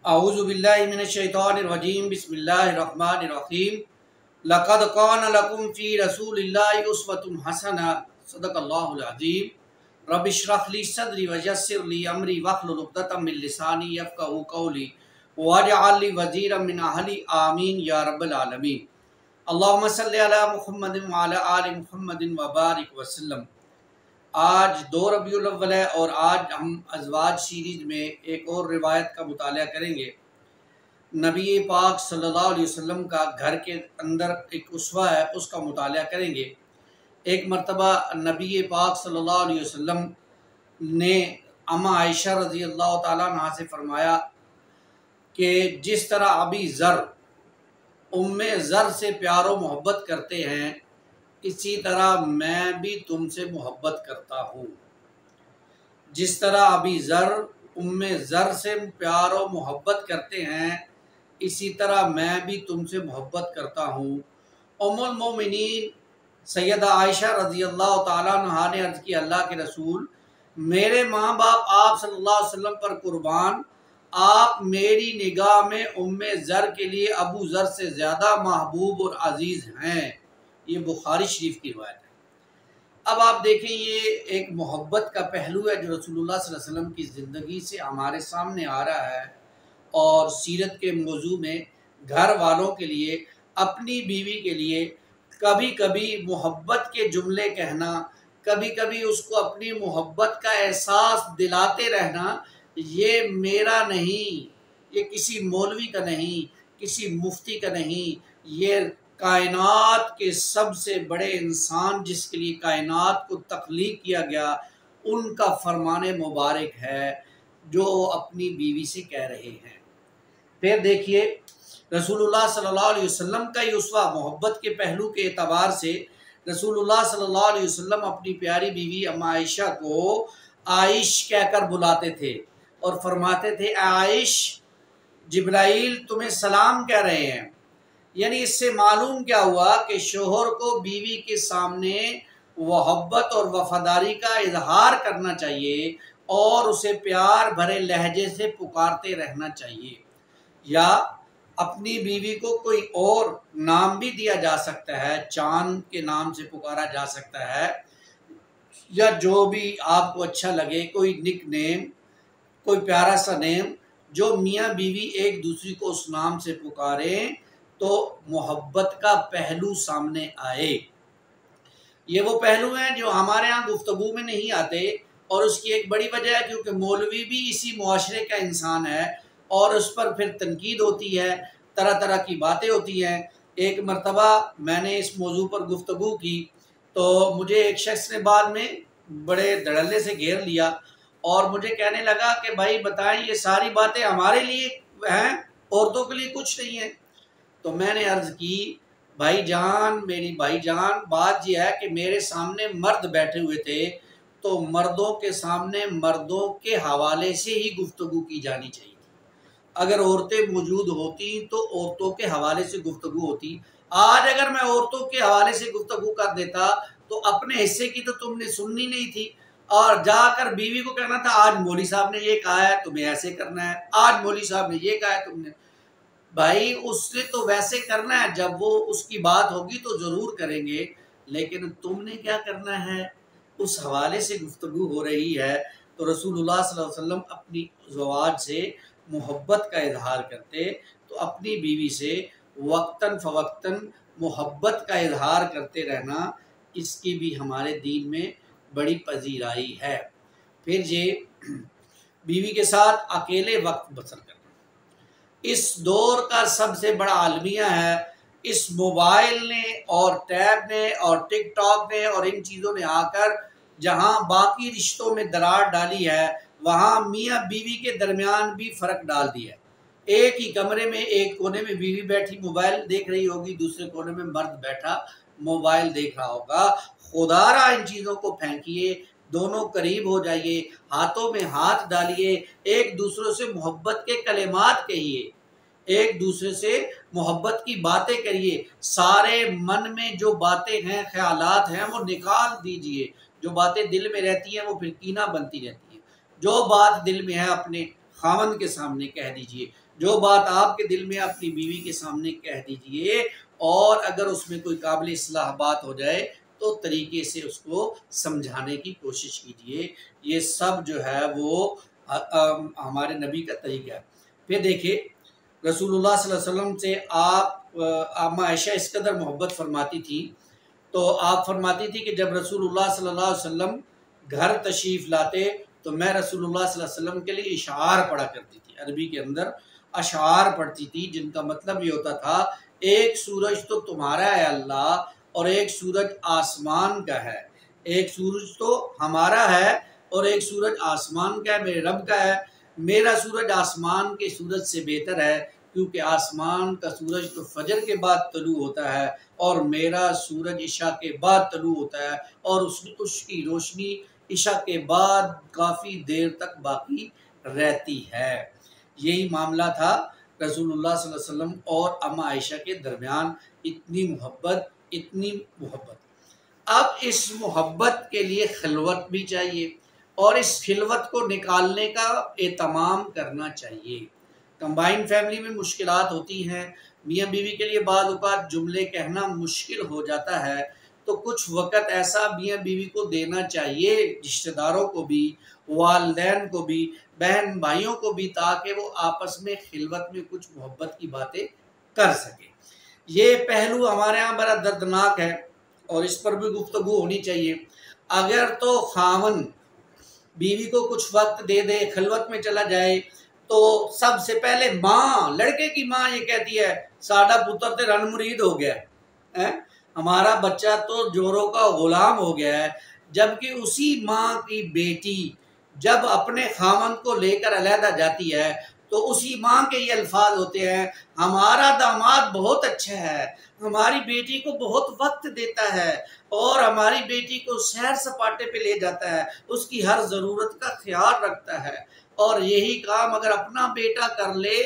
اعوذ باللہ من الشیطان الرجیم بسم اللہ الرحمن الرحیم لقد کان لکم فی رسول اللہ اسوۃ حسنہ صدق اللہ العظیم رب اشرح لی صدری ویسر لی امری واحلل عقدۃ من لسانی یفقہوا قولی واجعل لی وزیرا من اہلی آمین یا رب العالمین اللہم صلی علی محمد وعلی آل محمد وبارک وسلم۔ آج 2 ربیع الاول ہے اور آج ہم ازواج سیریز میں ایک اور روایت کا مطالعہ کریں گے۔ نبی پاک صلی اللہ علیہ وسلم کا گھر کے اندر ایک اسوہ ہے، اس کا مطالعہ کریں گے۔ ایک مرتبہ نبی پاک صلی اللہ علیہ وسلم نے اماں عائشہ رضی اللہ تعالیٰ عنہا سے فرمایا کہ جس طرح ابی ذر ام ذر سے پیار و محبت کرتے ہیں، اسی طرح میں بھی تم سے محبت کرتا ہوں۔ جس طرح ابی ذر ام ذر سے پیار و محبت کرتے ہیں، اسی طرح میں بھی تم سے محبت کرتا ہوں۔ ام المومنین سیدہ عائشہ رضی اللہ تعالیٰ عنہا نے عرض کی، اللہ کے رسول، میرے ماں باپ آپ صلی اللہ علیہ وسلم پر قربان، آپ میری نگاہ میں ام ذر کے لیے ابو ذر سے زیادہ محبوب اور عزیز ہیں۔ یہ بخاری شریف کی روایت ہے۔ اب آپ دیکھیں، یہ ایک محبت کا پہلو ہے جو رسول اللہ صلی اللہ علیہ وسلم کی زندگی سے ہمارے سامنے آ رہا ہے، اور سیرت کے موضوع میں گھر والوں کے لیے، اپنی بیوی کے لیے کبھی کبھی محبت کے جملے کہنا، کبھی کبھی اس کو اپنی محبت کا احساس دلاتے رہنا، یہ میرا نہیں، یہ کسی مولوی کا نہیں، کسی مفتی کا نہیں، یہ کائنات کے سب سے بڑے انسان جس کے لیے کائنات کو تخلیق کیا گیا، ان کا فرمان مبارک ہے جو اپنی بیوی سے کہہ رہے ہیں۔ پھر دیکھیے، رسول اللہ صلی اللہ علیہ وسلم کا یہ اسوہ محبت کے پہلو کے اعتبار سے، رسول اللہ صلی اللہ علیہ وسلم اپنی پیاری بیوی اماں عائشہ کو عائش کہہ کر بلاتے تھے اور فرماتے تھے، عائش، جبرائیل تمہیں سلام کہہ رہے ہیں۔ یعنی اس سے معلوم کیا ہوا کہ شوہر کو بیوی کے سامنے محبت اور وفاداری کا اظہار کرنا چاہیے اور اسے پیار بھرے لہجے سے پکارتے رہنا چاہیے، یا اپنی بیوی کو کوئی اور نام بھی دیا جا سکتا ہے، چاند کے نام سے پکارا جا سکتا ہے، یا جو بھی آپ کو اچھا لگے، کوئی نک نیم، کوئی پیارا سا نیم، جو میاں بیوی ایک دوسری کو اس نام سے پکاریں تو محبت کا پہلو سامنے آئے۔ یہ وہ پہلو ہیں جو ہمارے ہاں گفتگو میں نہیں آتے، اور اس کی ایک بڑی وجہ ہے کیونکہ مولوی بھی اسی معاشرے کا انسان ہے، اور اس پر پھر تنقید ہوتی ہے، طرح طرح کی باتیں ہوتی ہیں۔ ایک مرتبہ میں نے اس موضوع پر گفتگو کی تو مجھے ایک شخص نے بعد میں بڑے دھڑلے سے گھیر لیا اور مجھے کہنے لگا کہ بھائی بتائیں، یہ ساری باتیں ہمارے لیے ہیں، عورتوں کے لیے کچھ نہیں ہیں۔ تو میں نے عرض کی، بھائی جان، میری بھائی جان، بات یہ ہے کہ میرے سامنے مرد بیٹھے ہوئے تھے تو مردوں کے سامنے مردوں کے حوالے سے ہی گفتگو کی جانی چاہیے تھی۔ اگر عورتیں موجود ہوتی تو عورتوں کے حوالے سے گفتگو ہوتی۔ آج اگر میں عورتوں کے حوالے سے گفتگو کر دیتا تو اپنے حصے کی تو تم نے سننی نہیں تھی، اور جا کر بیوی کو کہنا تھا، آج مولوی صاحب نے یہ کہا ہے تمہیں ایسے کرنا ہے، آج مولوی صاحب نے یہ کہا ہے تم نے۔ بھائی اس نے تو ویسے کرنا ہے، جب وہ اس کی بات ہوگی تو ضرور کریں گے، لیکن تم نے کیا کرنا ہے، اس حوالے سے گفتگو ہو رہی ہے۔ تو رسول اللہ صلی اللہ علیہ وسلم اپنی زواج سے محبت کا اظہار کرتے تو اپنی بیوی سے وقتاً فوقتاً محبت کا اظہار کرتے رہنا، اس کی بھی ہمارے دین میں بڑی پذیرائی ہے۔ پھر یہ بیوی کے ساتھ اکیلے وقت بسر کرنا، اس دور کا سب سے بڑا المیہ ہے۔ اس موبائل نے اور ٹیب نے اور ٹک ٹاک نے اور ان چیزوں نے آ کر جہاں باقی رشتوں میں دراڑ ڈالی ہے، وہاں میاں بیوی کے درمیان بھی فرق ڈال دیا ہے۔ ایک ہی کمرے میں ایک کونے میں بیوی بیٹھی موبائل دیکھ رہی ہوگی، دوسرے کونے میں مرد بیٹھا موبائل دیکھ رہا ہوگا۔ خدا را ان چیزوں کو پھینکیے، دونوں قریب ہو جائیے، ہاتھوں میں ہاتھ ڈالیے، ایک دوسرے سے محبت کے کلمات کہیے، ایک دوسرے سے محبت کی باتیں کریے، سارے من میں جو باتیں ہیں، خیالات ہیں، وہ نکال دیجئے۔ جو باتیں دل میں رہتی ہیں وہ پھر کینہ بنتی رہتی ہیں۔ جو بات دل میں ہے اپنے خاوند کے سامنے کہہ دیجئے۔ جو بات آپ کے دل میں اپنی بیوی کے سامنے کہہ دیجئے، اور اگر اس میں کوئی قابل اصلاح بات ہو جائے تو طریقے سے اس کو سمجھانے کی کوشش کیجئے۔ یہ سب جو ہے وہ ہمارے نبی کا طریقہ ہے۔ پھر دیکھیں رسول اللہ صلی اللہ علیہ وسلم سے اما عائشہ اس قدر محبت فرماتی تھی، تو آپ فرماتی تھی کہ جب رسول اللہ صلی اللہ علیہ وسلم گھر تشریف لاتے تو میں رسول اللہ صلی اللہ علیہ وسلم کے لیے اشعار پڑھا کرتی تھی۔ عربی کے اندر اشعار پڑھتی تھی جن کا مطلب یہ ہوتا تھا ایک سورج تو تمہارا ہے اللہ، اور ایک سورج آسمان کا ہے، ایک سورج تو ہمارا ہے اور ایک سورج آسمان کا ہے، میرے رب کا ہے۔ میرا سورج آسمان کے سورج سے بہتر ہے، کیونکہ آسمان کا سورج تو فجر کے بعد طلوع ہوتا ہے اور میرا سورج عشاء کے بعد طلوع ہوتا ہے، اور اس کی روشنی عشاء کے بعد کافی دیر تک باقی رہتی ہے۔ یہی معاملہ تھا رسول اللہ صلی اللہ علیہ وسلم اور اما عائشہ کے درمیان، اتنی محبت۔ اب اس محبت کے لیے خلوت بھی چاہیے، اور اس خلوت کو نکالنے کا اہتمام کرنا چاہیے۔ کمبائن فیملی میں مشکلات ہوتی ہیں، میاں بیوی کے لیے بعض اوقات جملے کہنا مشکل ہو جاتا ہے، تو کچھ وقت ایسا میاں بیوی کو دینا چاہیے، رشتہ داروں کو بھی، والدین کو بھی، بہن بھائیوں کو بھی، تاکہ وہ آپس میں خلوت میں کچھ محبت کی باتیں کر سکیں۔ یہ پہلو ہمارے ہاں بڑا دردناک ہے اور اس پر بھی گفتگو ہونی چاہیے۔ اگر تو خاوند بیوی کو کچھ وقت دے دے، خلوت میں چلا جائے، تو سب سے پہلے ماں، لڑکے کی ماں یہ کہتی ہے ساڈا پتر تے رن مرید ہو گیا ہے، ہمارا بچہ تو جوروں کا غلام ہو گیا ہے، جبکہ اسی ماں کی بیٹی جب اپنے خاوند کو لے کر علیحدہ جاتی ہے تو اسی ماں کے یہ الفاظ ہوتے ہیں ہمارا داماد بہت اچھا ہے، ہماری بیٹی کو بہت وقت دیتا ہے اور ہماری بیٹی کو سیر سپاٹے پہ لے جاتا ہے، اس کی ہر ضرورت کا خیال رکھتا ہے، اور یہی کام اگر اپنا بیٹا کر لے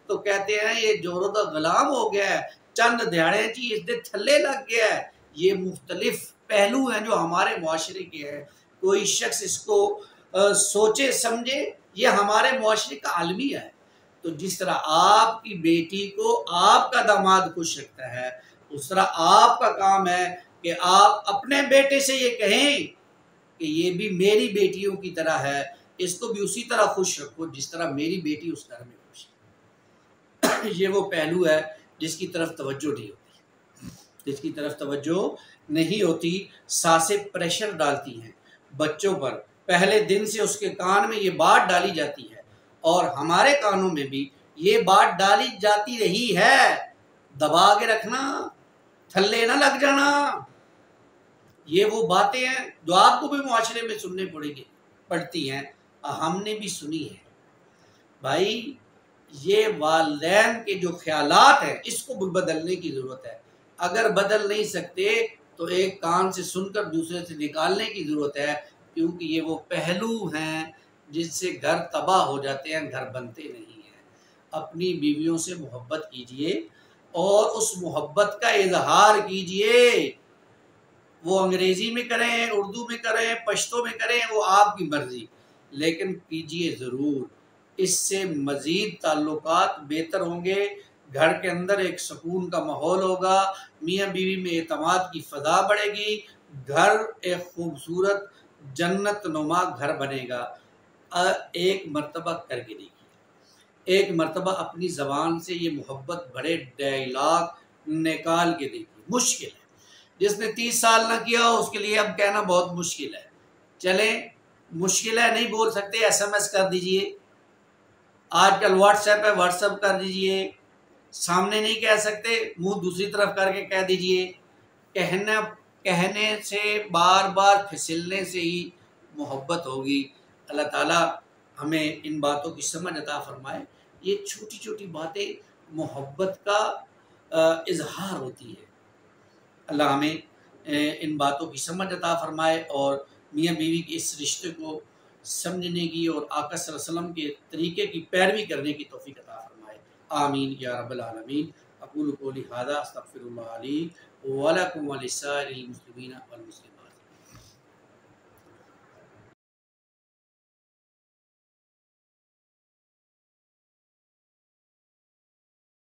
تو کہتے ہیں یہ جوروں کا غلام ہو گیا ہے، چند دھیاڑے چی اس دے تھلے لگ گیا ہے۔ یہ مختلف پہلو ہیں جو ہمارے معاشرے کے ہیں، کوئی شخص اس کو سوچے سمجھے، یہ ہمارے معاشرے کا المیہ ہے۔ تو جس طرح آپ کی بیٹی کو آپ کا داماد خوش رکھتا ہے، اس طرح آپ کا کام ہے کہ آپ اپنے بیٹے سے یہ کہیں کہ یہ بھی میری بیٹیوں کی طرح ہے، اس کو بھی اسی طرح خوش رکھو جس طرح میری بیٹی اس گھر میں خوش ہے۔ یہ وہ پہلو ہے جس کی طرف توجہ نہیں ہوتی، ساسیں پریشر ڈالتی ہیں بچوں پر، پہلے دن سے اس کے کان میں یہ بات ڈالی جاتی ہے، اور ہمارے کانوں میں بھی یہ بات ڈالی جاتی رہی ہے، دبا کے رکھنا، تھلے نہ لگ جانا۔ یہ وہ باتیں ہیں جو آپ کو بھی معاشرے میں سننے پڑتی ہیں، ہم نے بھی سنی ہے۔ بھائی یہ والدین کے جو خیالات ہیں اس کو بھی بدلنے کی ضرورت ہے، اگر بدل نہیں سکتے تو ایک کان سے سن کر دوسرے سے نکالنے کی ضرورت ہے، کیونکہ یہ وہ پہلو ہیں جس سے گھر تباہ ہو جاتے ہیں، گھر بنتے نہیں ہیں۔ اپنی بیویوں سے محبت کیجئے اور اس محبت کا اظہار کیجئے، وہ انگریزی میں کریں، اردو میں کریں، پشتو میں کریں، وہ آپ کی مرضی، لیکن کیجئے ضرور۔ اس سے مزید تعلقات بہتر ہوں گے، گھر کے اندر ایک سکون کا ماحول ہوگا، میاں بیوی میں اعتماد کی فضا بڑھے گی، گھر ایک خوبصورت جنت نما گھر بنے گا۔ ایک مرتبہ کر کے دیکھیے، ایک مرتبہ اپنی زبان سے یہ محبت بڑے ڈائلاگ نکال کے دیکھیے، مشکل ہے، جس نے 30 سال نہ کیا ہو اس کے لیے اب کہنا بہت مشکل ہے۔ چلیں مشکل ہے، نہیں بول سکتے، SMS کر دیجئے، آج کل واٹس ایپ ہے، واٹس ایپ کر دیجئے، سامنے نہیں کہہ سکتے منہ دوسری طرف کر کے کہہ دیجئے۔ کہنے سے، بار بار پھسلنے سے ہی محبت ہوگی۔ اللہ تعالیٰ ہمیں ان باتوں کی سمجھ عطا فرمائے۔ یہ چھوٹی چھوٹی باتیں محبت کا اظہار ہوتی ہے۔ اللہ ہمیں ان باتوں کی سمجھ عطا فرمائے اور میاں بیوی کے اس رشتے کو سمجھنے کی اور آقا صلی اللہ علیہ وسلم کے طریقے کی پیروی کرنے کی توفیق عطا فرمائے۔ آمین یا رب العالمین۔ اقول قولی ھذا استغفر اللہ لی ولکم ولسائر المسلمین والمسلمات۔